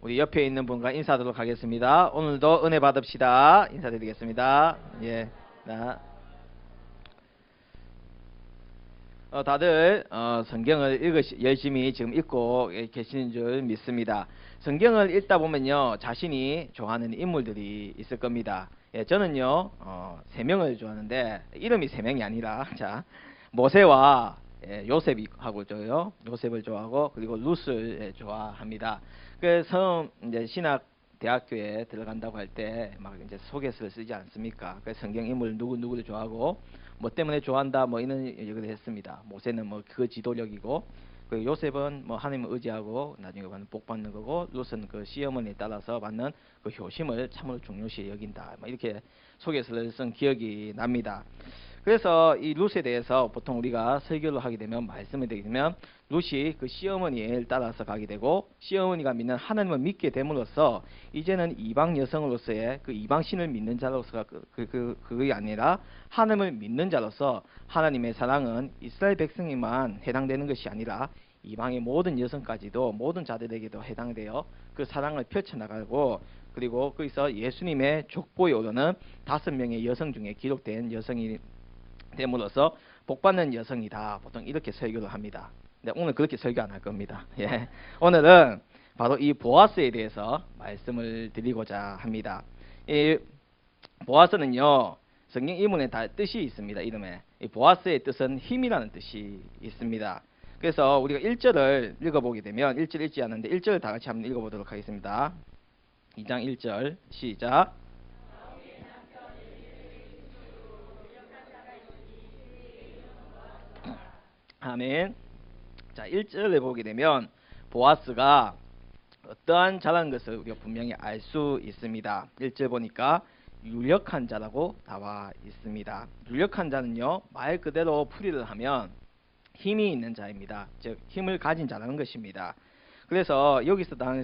우리 옆에 있는 분과 인사하도록 하겠습니다. 오늘도 은혜 받읍시다. 인사드리겠습니다. 예. 다들 성경을 열심히 지금 읽고 계시는 줄 믿습니다. 성경을 읽다 보면요, 자신이 좋아하는 인물들이 있을 겁니다. 예, 저는요, 3명을 좋아하는데, 이름이 3명이 아니라, 자, 모세와 요셉하고 저요, 요셉을 좋아하고, 그리고 룻을 좋아합니다. 그래서 이제 신학 대학교에 들어간다고 할 때 막 이제 소개서를 쓰지 않습니까? 그 성경 인물 누구를 좋아하고 뭐 때문에 좋아한다 뭐 이런 얘기를 했습니다. 모세는 뭐 그 지도력이고, 그 요셉은 뭐 하나님을 의지하고 나중에 받는 복 받는 거고, 룻은 그 시어머니에 따라서 받는 그 효심을 참으로 중요시 여긴다. 뭐 이렇게 소개서를 쓴 기억이 납니다. 그래서 이 룻에 대해서 보통 우리가 설교를 하게 되면, 말씀을 드리게 되면, 룻이 그 시어머니를 따라서 가게 되고, 시어머니가 믿는 하나님을 믿게 됨으로써 이제는 이방 여성으로서의 그 이방신을 믿는 자로서가 그게 아니라 하나님을 믿는 자로서 하나님의 사랑은 이스라엘 백성에만 해당되는 것이 아니라 이방의 모든 여성까지도, 모든 자들에게도 해당되어 그 사랑을 펼쳐나가고, 그리고 거기서 예수님의 족보에 오르는 5명의 여성 중에 기록된 여성이 됨으로써 복받는 여성이다. 보통 이렇게 설교를 합니다. 근데 오늘 그렇게 설교 안 할 겁니다. 예. 오늘은 바로 이 보아스에 대해서 말씀을 드리고자 합니다. 이 보아스는요, 성경 이름에 다 뜻이 있습니다. 이름에. 이 보아스의 뜻은 힘이라는 뜻이 있습니다. 그래서 우리가 1절을 읽어보게 되면, 1절 읽지 않는데 1절을 다 같이 한번 읽어보도록 하겠습니다. 2장 1절 시작. 아멘. 자, 1절을 보게 되면 보아스가 어떠한 자라는 것을 우리가 분명히 알 수 있습니다. 1절 보니까 유력한 자라고 나와 있습니다. 유력한 자는요, 말 그대로 풀이를 하면 힘이 있는 자입니다. 즉 힘을 가진 자라는 것입니다. 그래서 여기서 당연히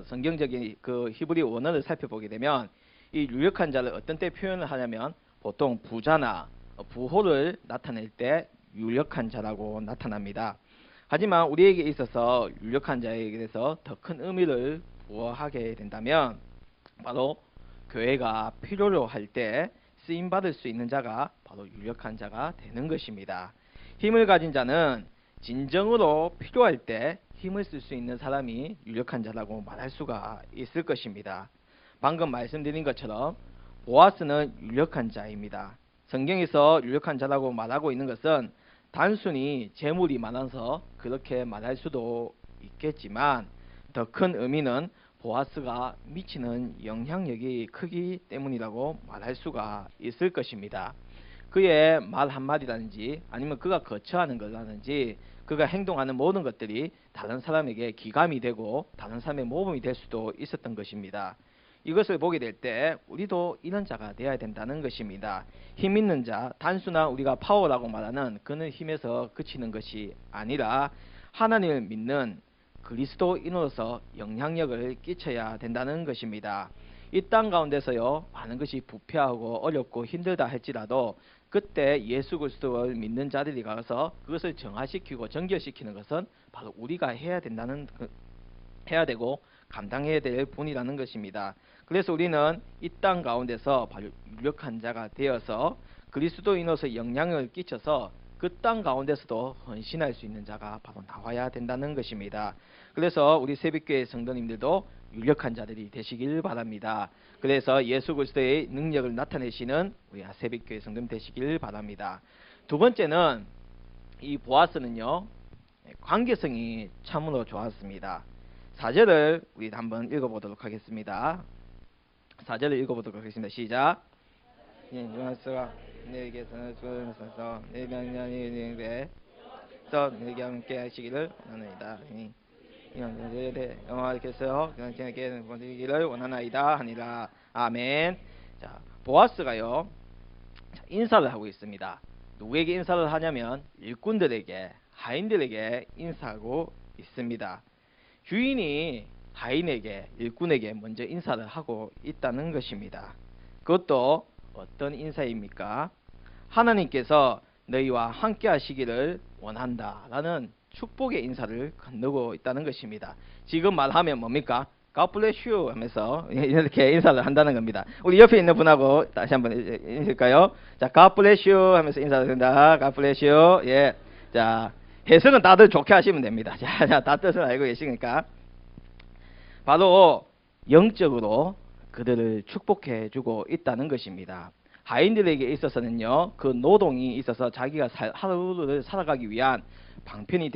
성경적인 그 히브리 원어를 살펴보게 되면, 이 유력한 자를 어떤 때 표현을 하냐면, 보통 부자나 부호를 나타낼 때 유력한 자라고 나타납니다. 하지만 우리에게 있어서 유력한 자에게 대해서 더 큰 의미를 부여하게 된다면, 바로 교회가 필요로 할 때 쓰임받을 수 있는 자가 바로 유력한 자가 되는 것입니다. 힘을 가진 자는 진정으로 필요할 때 힘을 쓸 수 있는 사람이 유력한 자라고 말할 수가 있을 것입니다. 방금 말씀드린 것처럼 보아스는 유력한 자입니다. 성경에서 유력한 자라고 말하고 있는 것은 단순히 재물이 많아서 그렇게 말할 수도 있겠지만, 더 큰 의미는 보아스가 미치는 영향력이 크기 때문이라고 말할 수가 있을 것입니다. 그의 말 한마디라든지 아니면 그가 거처하는 것이라든지 그가 행동하는 모든 것들이 다른 사람에게 기감이 되고 다른 사람의 모범이 될 수도 있었던 것입니다. 이것을 보게 될 때 우리도 이런 자가 되어야 된다는 것입니다. 힘 있는 자, 단순한 우리가 파워라고 말하는 그는 힘에서 그치는 것이 아니라 하나님을 믿는 그리스도인으로서 영향력을 끼쳐야 된다는 것입니다. 이 땅 가운데서요, 많은 것이 부패하고 어렵고 힘들다 할지라도 그때 예수 그리스도를 믿는 자들이 가서 그것을 정화시키고 정결시키는 것은 바로 우리가 해야 되고 감당해야 될 분이라는 것입니다. 그래서 우리는 이 땅 가운데서 바로 유력한 자가 되어서 그리스도인으로서 영향을 끼쳐서 그 땅 가운데서도 헌신할 수 있는 자가 바로 나와야 된다는 것입니다. 그래서 우리 새벽교회 성도님들도 유력한 자들이 되시길 바랍니다. 그래서 예수 그리스도의 능력을 나타내시는 우리 새벽교회 성도님 되시길 바랍니다. 두 번째는 이 보아스는요, 관계성이 참으로 좋았습니다. 4절을 우리 한번 읽어보도록 하겠습니다. 4절을 읽어보도록 하겠습니다. 시작. 요나스가 내게 전해주셔서 내 명령이 또 내게 함께 하시기를 원하나이다. 이런 영화께서 그에게 보내기를 원하나이다 하니라. 아멘. 자, 보아스가요, 인사를 하고 있습니다. 누구에게 인사를 하냐면 일꾼들에게, 하인들에게 인사하고 있습니다. 주인이 하인에게, 일꾼에게 먼저 인사를 하고 있다는 것입니다. 그것도 어떤 인사입니까? 하나님께서 너희와 함께 하시기를 원한다 라는 축복의 인사를 건너고 있다는 것입니다. 지금 말하면 뭡니까? God bless you 하면서 이렇게 인사를 한다는 겁니다. 우리 옆에 있는 분하고 다시 한번 읽을까요? 자, God bless you 하면서 인사를 한다. God bless you. 예. 자, 해석은 다들 좋게 하시면 됩니다. 자, 다 뜻을 알고 계시니까. 바로 영적으로 그들을 축복해 주고 있다는 것입니다. 하인들에게 있어서는요, 그 노동이 있어서 자기가 하루를 살아가기 위한 방편이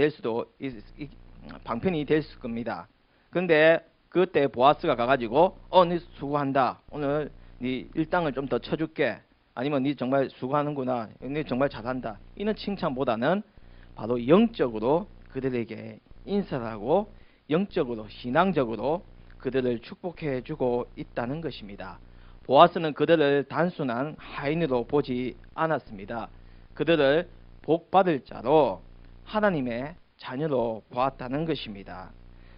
될 겁니다. 근데 그때 보아스가 가가지고 네 수고한다. 오늘 네 일당을 좀 더 쳐줄게. 아니면 네 정말 수고하는구나. 네 정말 잘한다. 이런 칭찬보다는 바로 영적으로 그들에게 인사를 하고 영적으로 신앙적으로 그들을 축복해 주고 있다는 것입니다. 보아스는 그들을 단순한 하인으로 보지 않았습니다. 그들을 복받을 자로 하나님의 자녀로 보았다는 것입니다.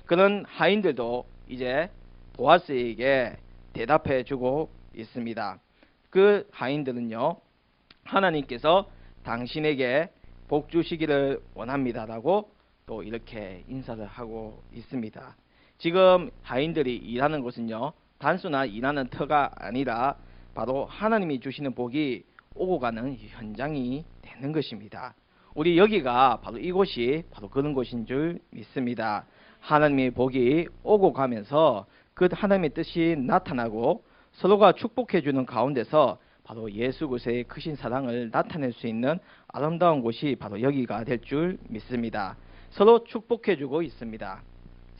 그런 하인들도 이제 보아스에게 대답해 주고 있습니다. 그 하인들은요, 하나님께서 당신에게 복 주시기를 원합니다라고 또 이렇게 인사를 하고 있습니다. 지금 하인들이 일하는 곳은요, 단순한 일하는 터가 아니라 바로 하나님이 주시는 복이 오고 가는 현장이 되는 것입니다. 우리 여기가 바로 이곳이 바로 그런 곳인 줄 믿습니다. 하나님의 복이 오고 가면서 그 하나님의 뜻이 나타나고 서로가 축복해 주는 가운데서 바로 예수 그리스도의 크신 사랑을 나타낼 수 있는 아름다운 곳이 바로 여기가 될 줄 믿습니다. 서로 축복해 주고 있습니다.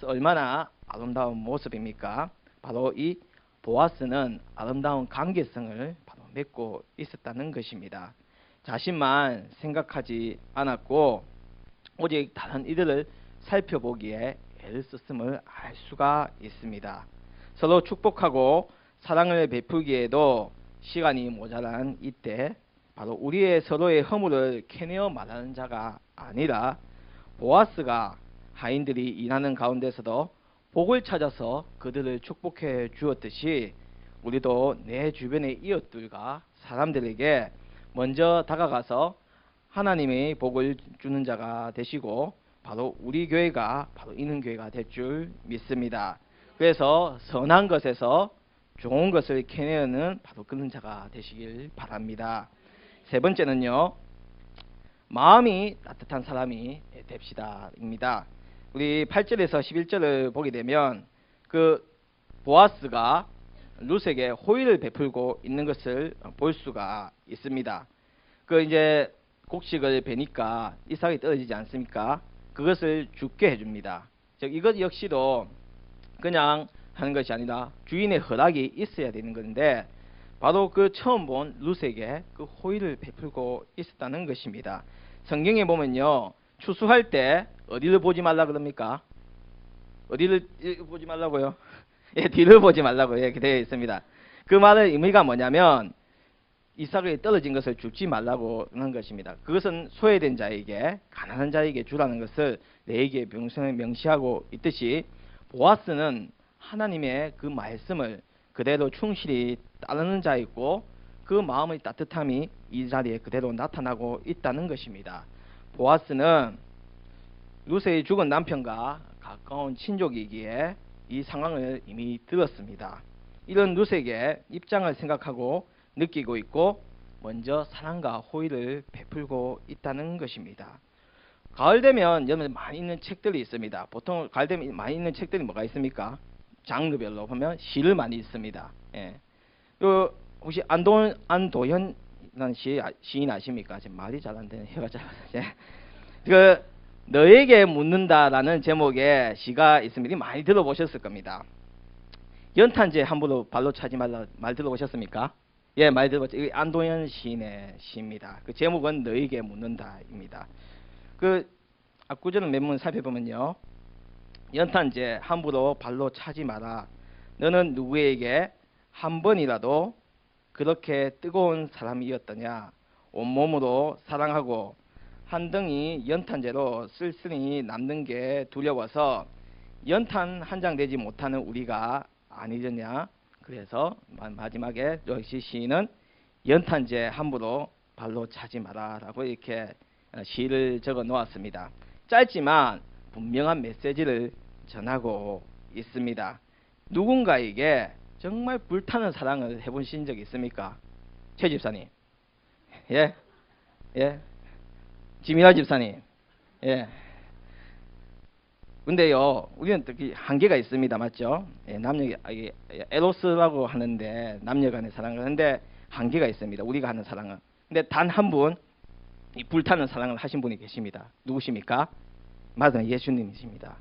얼마나 아름다운 모습입니까? 바로 이 보아스는 아름다운 관계성을 바로 맺고 있었다는 것입니다. 자신만 생각하지 않았고 오직 다른 이들을 살펴보기에 애를 썼음을 알 수가 있습니다. 서로 축복하고 사랑을 베풀기에도 시간이 모자란 이때 바로 우리의 서로의 허물을 캐내어 말하는 자가 아니라 보아스가 하인들이 일하는 가운데서도 복을 찾아서 그들을 축복해 주었듯이 우리도 내 주변의 이웃들과 사람들에게 먼저 다가가서 하나님의 복을 주는 자가 되시고 바로 우리 교회가 바로 이는 교회가 될 줄 믿습니다. 그래서 선한 것에서 좋은 것을 캐내는 바로 그런 자가 되시길 바랍니다. 세 번째는요, 마음이 따뜻한 사람이 됩시다입니다. 우리 8절에서 11절을 보게 되면 그 보아스가 룻에게 호의를 베풀고 있는 것을 볼 수가 있습니다. 그 이제 곡식을 베니까 이삭이 떨어지지 않습니까? 그것을 죽게 해줍니다. 즉 이것 역시도 그냥 하는 것이 아니라 주인의 허락이 있어야 되는 건데 바로 그 처음 본 룻에게 그 호의를 베풀고 있었다는 것입니다. 성경에 보면요, 추수할 때 어디를 보지 말라 그럽니까? 어디를 보지 말라고요? 예, 뒤를 보지 말라고 이렇게 되어 있습니다. 그 말의 의미가 뭐냐면 이삭이 떨어진 것을 주지 말라고 하는 것입니다. 그것은 소외된 자에게, 가난한 자에게 주라는 것을 내게 명시하고 있듯이 보아스는 하나님의 그 말씀을 그대로 충실히 따르는 자이고 그 마음의 따뜻함이 이 자리에 그대로 나타나고 있다는 것입니다. 보아스는 룻의 죽은 남편과 가까운 친족이기에 이 상황을 이미 들었습니다. 이런 룻에게 입장을 생각하고 느끼고 있고 먼저 사랑과 호의를 베풀고 있다는 것입니다. 가을 되면 여러분 많이 있는 책들이 있습니다. 보통 가을 되면 많이 있는 책들이 뭐가 있습니까? 장르별로 보면 시를 많이 있습니다. 예. 요 혹시 안도현이라는 시인 아십니까? 지금 말이 잘 안 되는 혀가 짧아서. 그 너에게 묻는다라는 제목의 시가 있습니다. 많이 들어보셨을 겁니다. 연탄재 함부로 발로 차지 말라 말 들어보셨습니까? 예, 많이 들어봤죠. 이 안도현 시인의 시입니다. 그 제목은 너에게 묻는다입니다. 그 앞구절은 몇 문 살펴보면요, 연탄재 함부로 발로 차지 마라. 너는 누구에게 한 번이라도 그렇게 뜨거운 사람이었더냐? 온몸으로 사랑하고 한 덩이 연탄재로 쓸쓸히 남는 게 두려워서 연탄 한 장 되지 못하는 우리가 아니느냐? 그래서 마지막에 역시 시인은 연탄재 함부로 발로 차지 마라 라고 이렇게 시를 적어 놓았습니다. 짧지만 분명한 메시지를 전하고 있습니다. 누군가에게 정말 불타는 사랑을 해보신 적 있습니까? 최 집사님. 예? 예? 지민아 집사님. 예. 근데요, 우리는 특히 한계가 있습니다. 맞죠? 예, 에로스라고 하는데, 남녀 간의 사랑을 하는데, 한계가 있습니다. 우리가 하는 사랑은. 근데 단 한 분, 이 불타는 사랑을 하신 분이 계십니다. 누구십니까? 맞아요. 예수님이십니다.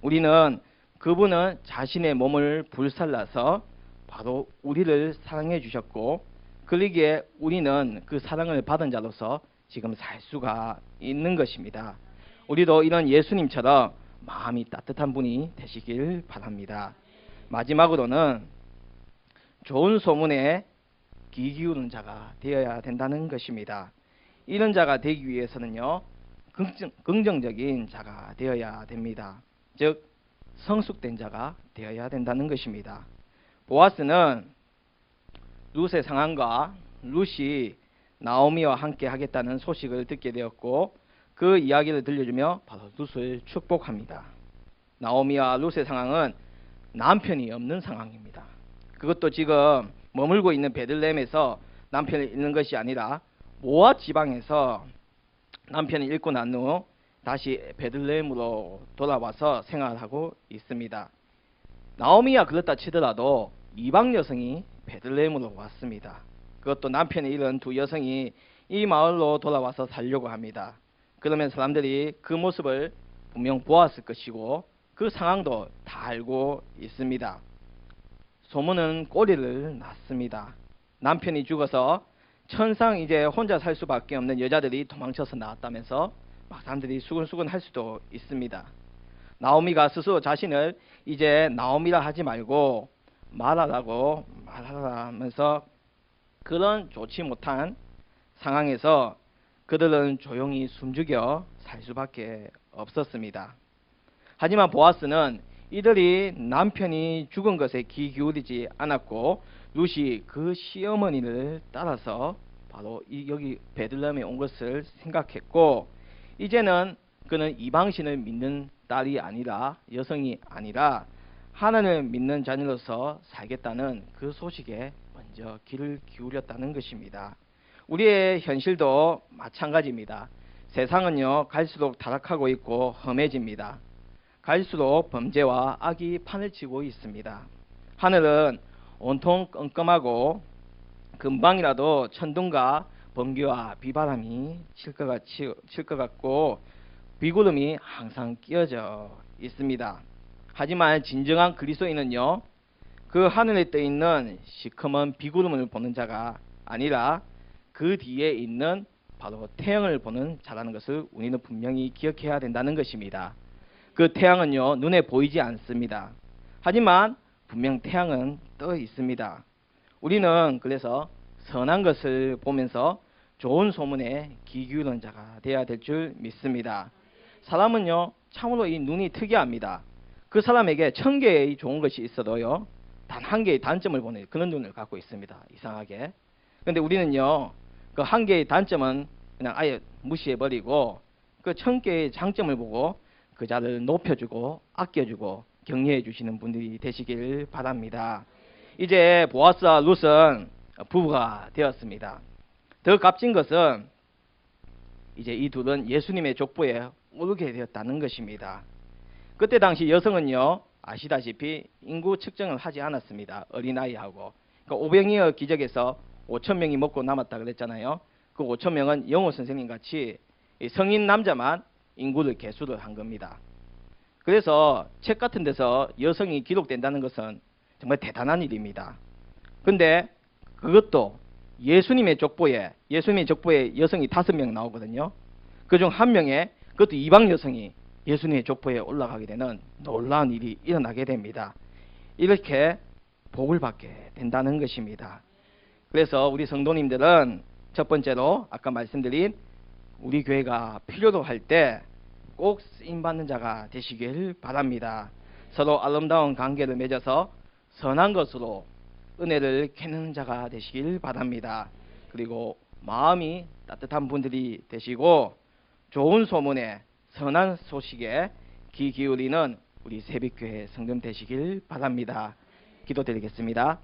우리는 그분은 자신의 몸을 불살라서 바로 우리를 사랑해 주셨고, 그러기에 우리는 그 사랑을 받은 자로서 지금 살 수가 있는 것입니다. 우리도 이런 예수님처럼 마음이 따뜻한 분이 되시길 바랍니다. 마지막으로는 좋은 소문에 귀 기울이는 자가 되어야 된다는 것입니다. 이런 자가 되기 위해서는요, 긍정적인 자가 되어야 됩니다. 즉 성숙된 자가 되어야 된다는 것입니다. 보아스는 룻의 상황과 룻이 나오미와 함께 하겠다는 소식을 듣게 되었고, 그 이야기를 들려주며 바로 룻을 축복합니다. 나오미와 룻의 상황은 남편이 없는 상황입니다. 그것도 지금 머물고 있는 베들레헴에서 남편이 있는 것이 아니라 모압 지방에서 남편이 잃고 난 후 다시 베들레헴으로 돌아와서 생활하고 있습니다. 나오미가 그렇다 치더라도 이방 여성이 베들레헴으로 왔습니다. 그것도 남편이 잃은 두 여성이 이 마을로 돌아와서 살려고 합니다. 그러면 사람들이 그 모습을 분명 보았을 것이고 그 상황도 다 알고 있습니다. 소문은 꼬리를 났습니다. 남편이 죽어서 천상 이제 혼자 살 수밖에 없는 여자들이 도망쳐서 나왔다면서 막 사람들이 수근수근 할 수도 있습니다. 나오미가 스스로 자신을 이제 나오미라 하지 말고 말하라고 말하라면서 그런 좋지 못한 상황에서 그들은 조용히 숨죽여 살 수밖에 없었습니다. 하지만 보아스는 이들이 남편이 죽은 것에 귀 기울이지 않았고 룻이 그 시어머니를 따라서 바로 여기 베들레헴에 온 것을 생각했고, 이제는 그는 이방신을 믿는 딸이 아니라 여성이 아니라 하나님을 믿는 자녀로서 살겠다는 그 소식에 먼저 귀를 기울였다는 것입니다. 우리의 현실도 마찬가지입니다. 세상은요 갈수록 타락하고 있고 험해집니다. 갈수록 범죄와 악이 판을 치고 있습니다. 하늘은 온통 껌껌하고 금방이라도 천둥과 번개와 비바람이 칠 것 같고 비구름이 항상 끼어져 있습니다. 하지만 진정한 그리스도인은요, 그 하늘에 떠 있는 시커먼 비구름을 보는 자가 아니라 그 뒤에 있는 바로 태양을 보는 자라는 것을 우리는 분명히 기억해야 된다는 것입니다. 그 태양은요 눈에 보이지 않습니다. 하지만 분명 태양은 떠 있습니다. 우리는 그래서 선한 것을 보면서 좋은 소문에 귀 기울이는 자가 되어야 될 줄 믿습니다. 사람은요 참으로 이 눈이 특이합니다. 그 사람에게 1000개의 좋은 것이 있어도요 단 한 개의 단점을 보는 그런 눈을 갖고 있습니다. 이상하게. 근데 우리는요 그 한 개의 단점은 그냥 아예 무시해버리고 그 1000개의 장점을 보고 그 자를 높여주고 아껴주고 격려해 주시는 분들이 되시길 바랍니다. 이제 보아스와 룻은 부부가 되었습니다. 더 값진 것은 이제 이 둘은 예수님의 족보에 오르게 되었다는 것입니다. 그때 당시 여성은요 아시다시피 인구 측정을 하지 않았습니다. 어린아이하고. 그러니까 500여 기적에서 5,000명이 먹고 남았다 그랬잖아요. 그 5,000명은 영어 선생님 같이 성인 남자만 인구를 계수를 한 겁니다. 그래서 책 같은 데서 여성이 기록된다는 것은 정말 대단한 일입니다. 근데 그것도 예수님의 족보에 여성이 5명 나오거든요. 그중 한 명에 그것도 이방 여성이 예수님의 족보에 올라가게 되는 놀라운 일이 일어나게 됩니다. 이렇게 복을 받게 된다는 것입니다. 그래서 우리 성도님들은 첫 번째로 아까 말씀드린 우리 교회가 필요로 할 때 꼭 쓰임받는 자가 되시길 바랍니다. 서로 아름다운 관계를 맺어서 선한 것으로 은혜를 캐는 자가 되시길 바랍니다. 그리고 마음이 따뜻한 분들이 되시고 좋은 소문에 선한 소식에 귀 기울이는 우리 새벽교회 성도 되시길 바랍니다. 기도드리겠습니다.